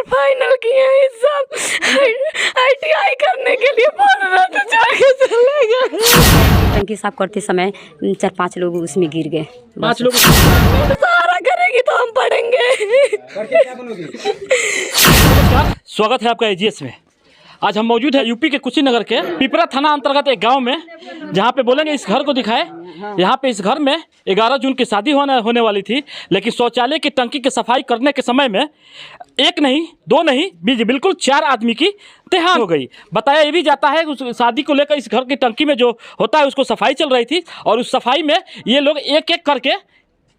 Final किए हैं सब, ITI करने के लिए बोल रहा था, जाके चले गए। टंकी साफ करते समय 4-5 लोग उसमें गिर गए। 5 लोग सहारा करेगी तो हम पढ़ेंगे। नमस्कार, स्वागत है आपका AGS में। आज हम मौजूद है यूपी के कुशीनगर के पिपरा थाना अंतर्गत एक गांव में, जहां पे बोलेंगे इस घर को दिखाए। यहां पे इस घर में 11 जून की शादी होने वाली थी, लेकिन शौचालय की टंकी की सफाई करने के समय में एक नहीं, दो नहीं, बिल्कुल 4 आदमी की देहांत हो गई। बताया ये भी जाता है उस शादी को लेकर इस घर की टंकी में जो होता है उसको सफाई चल रही थी, और उस सफाई में ये लोग एक एक करके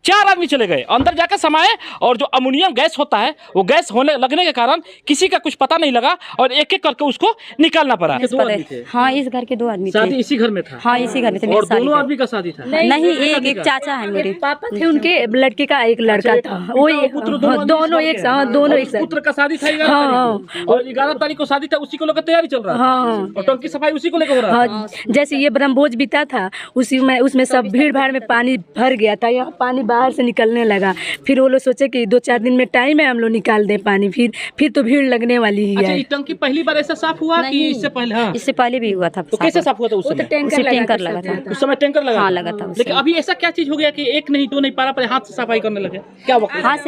4 आदमी चले गए, अंदर जाकर समाये। और जो अमोनियम गैस होता है वो गैस लगने के कारण किसी का कुछ पता नहीं लगा और एक एक करके उसको निकालना पड़ा। 2 आदमी थे। हाँ, इस घर के 2 आदमी थे। शादी इसी घर में था? हाँ, इसी घर में थे। और दोनों आदमी का शादी था? नहीं, एक चाचा है मेरे पापा थे, उनके लड़के का एक लड़का था। वो दोनों एक साथ। पुत्र का शादी था 11 तारीख को, और 11 तारीख को शादी था, उसी को लेकर तैयारी चल रहा था। और टंकी सफाई उसी को लेकर हो रहा था। जैसे ये ब्रह्मभोज बीता था, उसी में उसमें सब भीड़ भाड़ में पानी भर गया था। यहाँ पानी बाहर से निकलने लगा। फिर वो लोग सोचे कि 2-4 दिन में टाइम है, हम लोग निकाल दें पानी। फिर तो भीड़ लगने वाली ही अच्छा, है। ये टंकी पहली बार ऐसा साफ हुआ कि इससे पहले? हाँ, इससे पहले भी हुआ था। तो कैसे साफ हुआ था उस समय? टैंकर लगा था। उस समय टैंकर लगा? हाँ, लगा था। लेकिन अभी ऐसा क्या चीज हो गया कि एक नहीं, दो नहीं, पारा पर हाथ से सफाई करने लगे? क्या वक्त? हाथ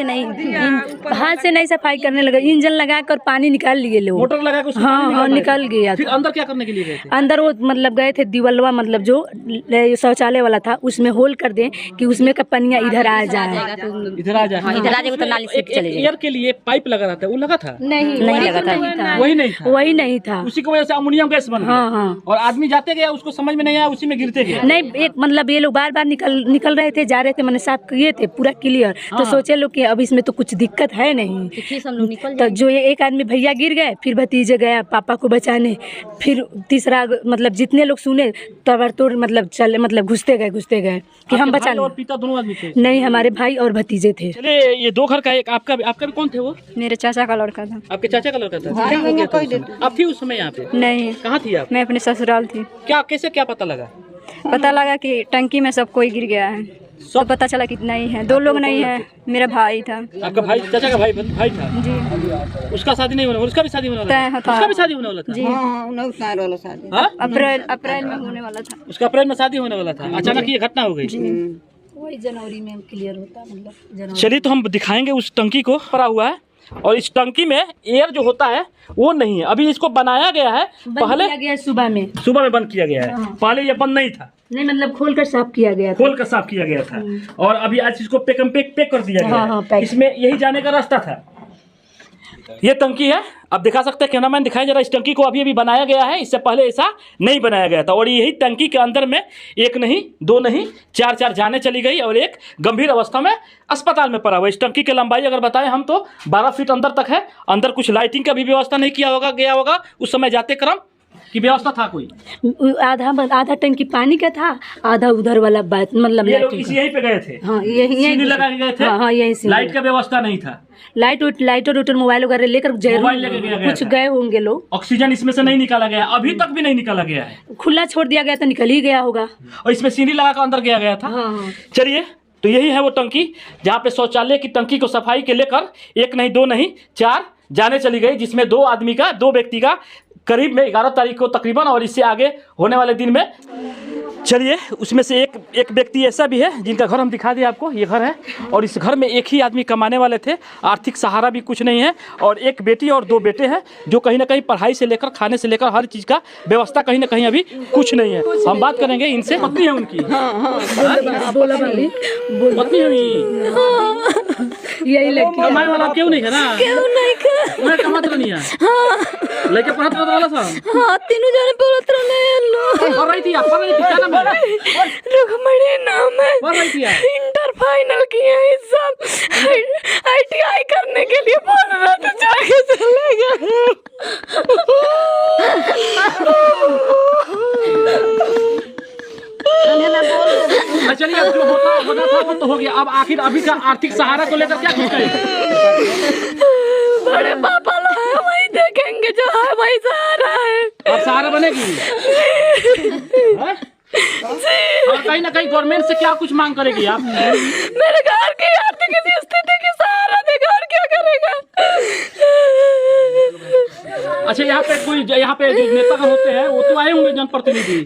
से नहीं सफाई करने लगा, इंजन लगा कर पानी निकाल लिए लोग। मोटर लगा के हाँ, निकल गया। फिर अंदर क्या करने के लिए गए थे? अंदर वो मतलब गए थे दीवालवा, मतलब जो शौचालय वाला था उसमें होल कर दें कि उसमें का पनिया इधर आ जाए। इधर आ जाए। इधर आ जाएगा तो नाली से चले जाएगा। एयर के लिए पाइप लगा रहता है, वो लगा था? नहीं लगा था। वही नहीं था। उसी की वजह से अमोनियम गैस बन गया। हाँ। और आदमी जाते गया, उसको समझ में नहीं आया, उसी में गिरते गए। नहीं, एक मतलब ये लोग बार बार निकल रहे थे, जा रहे थे, मैंने साफ किए थे पूरा क्लियर। तो सोचे लोग कि अब इसमें तो कुछ दिक्कत है नहीं। तो जो ये एक आदमी भैया गिर गए, फिर भतीजे गया पापा को बचाने, फिर तीसरा मतलब जितने लोग सुने तबड़तोड़ मतलब चले, मतलब घुसते गए कि हम बचाने। और पिता दोनों आदमी थे? नहीं, हमारे भाई और भतीजे थे। चलिए, ये 2 घर का एक आपका भी कौन थे? वो मेरे चाचा का लड़का था। आपके चाचा का लड़का था? क्या हो गया था उस समय? आप थी उस समय यहाँ पे? नहीं, कहाँ थी आप? मैं अपने ससुराल थी। क्या पता लगा? पता लगा कि टंकी में सब कोई गिर गया है। सब पता चला कि नहीं है, 2 लोग नहीं है। मेरा भाई था। आपका भाई, चाचा का भाई था जी। उसका शादी नहीं होने वाला? उसका भी शादी होने वाला था? उसका भी शादी होने वाला था जी। हाँ? अप्रैल में होने वाला था। उसका अप्रैल में शादी होने वाला था। अचानक ये घटना हो गई। वही जनवरी में क्लियर होता, मतलब चलिए, तो हम दिखाएंगे उस टंकी को पड़ा हुआ है, और इस टंकी में एयर जो होता है वो नहीं है। अभी इसको बनाया गया है, पहले सुबह में बंद किया गया है। पहले ये बंद नहीं था। नहीं, मतलब खोल कर साफ किया गया था। और अभी आज इसको पैक कर दिया गया है। पैक। इसमें यही जाने का रास्ता था। ये टंकी है, अब दिखा सकते हैं, कैमरामैन दिखाएं जरा। इस टंकी को अभी बनाया गया है, इससे पहले ऐसा नहीं बनाया गया था। और यही टंकी के अंदर में एक नहीं, 2 नहीं, 4 जाने चली गई, और एक गंभीर अवस्था में अस्पताल में पड़ा हुआ। इस टंकी की लंबाई अगर बताएं हम तो 12 फीट अंदर तक है। अंदर कुछ लाइटिंग का भी व्यवस्था नहीं गया होगा उस समय जाते क्रम की व्यवस्था था कोई? आधा टंकी पानी का था, आधा उधर वाला बात, मतलब ये लोग यहीं पे गए थे? हाँ, यही लगा के गए थे। हाँ, यही लाइट का व्यवस्था नहीं था? लाइट मोबाइल वगैरह लेकर कुछ गए होंगे लोग। ऑक्सीजन इसमें से नहीं निकाला गया, अभी तक भी नहीं निकाला गया है। खुला छोड़ दिया गया तो निकल ही गया होगा। और इसमें सीढ़ी लगा कर अंदर गया था। हाँ। चलिए, तो यही है वो टंकी जहाँ पे शौचालय की टंकी को सफाई के लेकर एक नहीं, 2 नहीं, 4 जाने चली गई, जिसमें 2 व्यक्ति का करीब में 11 तारीख को तकरीबन, और इससे आगे होने वाले दिन में। चलिए, उसमें से एक व्यक्ति ऐसा भी है जिनका घर हम दिखा दिए आपको। ये घर है, और इस घर में एक ही आदमी कमाने वाले थे, आर्थिक सहारा भी कुछ नहीं है, और एक बेटी और 2 बेटे हैं, जो कहीं ना कहीं पढ़ाई से लेकर खाने से लेकर हर चीज़ का व्यवस्था कहीं ना कहीं अभी कुछ नहीं है। हम बात करेंगे इनसे। पत्नी है उनकी? पत्नी है यही लड़की कमाने वाला क्यों नहीं है ना? मैं कमाते नहीं है। लेके पढ़त वाला था। हाँ, 3 जने पढ़त रहे। पढ़ रही थी क्या नाम है? रुक्मणी नाम है। पढ़ रही थी आप? इंटर फाइनल किए हैं सब, ITI करने के लिए बोल रहा था, जाके चले गए। चलिए, अब जो होना था वो तो हो गया। अब आखिर अभी का आर्थिक सहारा को लेकर क्या कुछ करें? बड़े पापा लोग हैं, वही देखेंगे, जो है वही सहारा है। अब सहारा बनेगी? और कहीं ना कहीं गवर्नमेंट से क्या कुछ मांग करेगी आप? मेरे घर की आर्थिक स्थिति की सहारा देगा, और क्या करेगा? अच्छा, यहाँ पे कोई यहाँ पे जो नेता होते हैं वो तो आए होंगे जनप्रतिनिधि,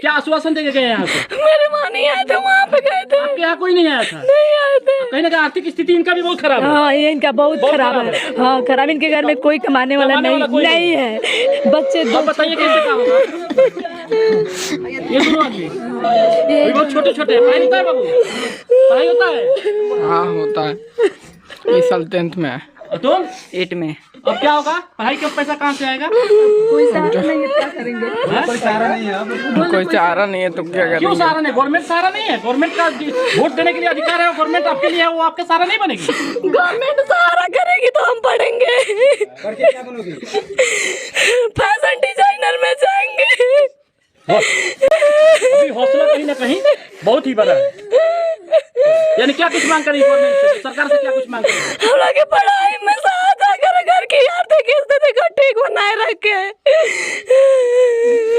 क्या आश्वासन देके गए यहाँ पे? मेरे वहाँ नहीं आए थे, वहाँ पे गए थे। आपके यहाँ कोई नहीं आया था? नहीं आए थे। कहीं ना कहीं आर्थिक स्थिति इनका भी बहुत खराब है। हाँ, ये इनका बहुत खराब है। हाँ, खराब। इनके घर में कोई कमाने वाला नहीं है। बच्चे अब बताइए कैसे क्या होगा? ये दोनों आदमी ये बहुत छोटे छोटे हैं। पढ़ाई होता है बाबू? पढ़ाई होता है? हाँ होता है, इस साल 10th में है। और तुम? 8 में। अब क्या होगा? पढ़ाई का पैसा कहाँ से आएगा? कोई सहारा नहीं है, क्या करेंगे? कोई सहारा नहीं है तो क्या क्यों करेंगे? सहारा नहीं? गवर्नमेंट सहारा नहीं है? गवर्नमेंट का वोट देने के लिए अधिकार है, गवर्नमेंट आपके लिए है, वो आपके सहारा नहीं बनेगी? गवर्नमेंट सहारा करेगी तो हम पढ़ेंगे। फैशन डिजाइनर में जाएंगे। अभी हौसला कहीं ना कहीं बहुत ही बड़ा है। यानी क्या कुछ मांग करेंगे गवर्नमेंट से, सरकार से क्या कुछ मांग करेंगे? हम लोग की पढ़ाई में सहायता करे, घर की आर्थिक स्थिति को ठीक बनाए रखे।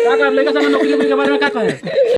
क्या कर लेगा? नौकरी के बारे में क्या कहें?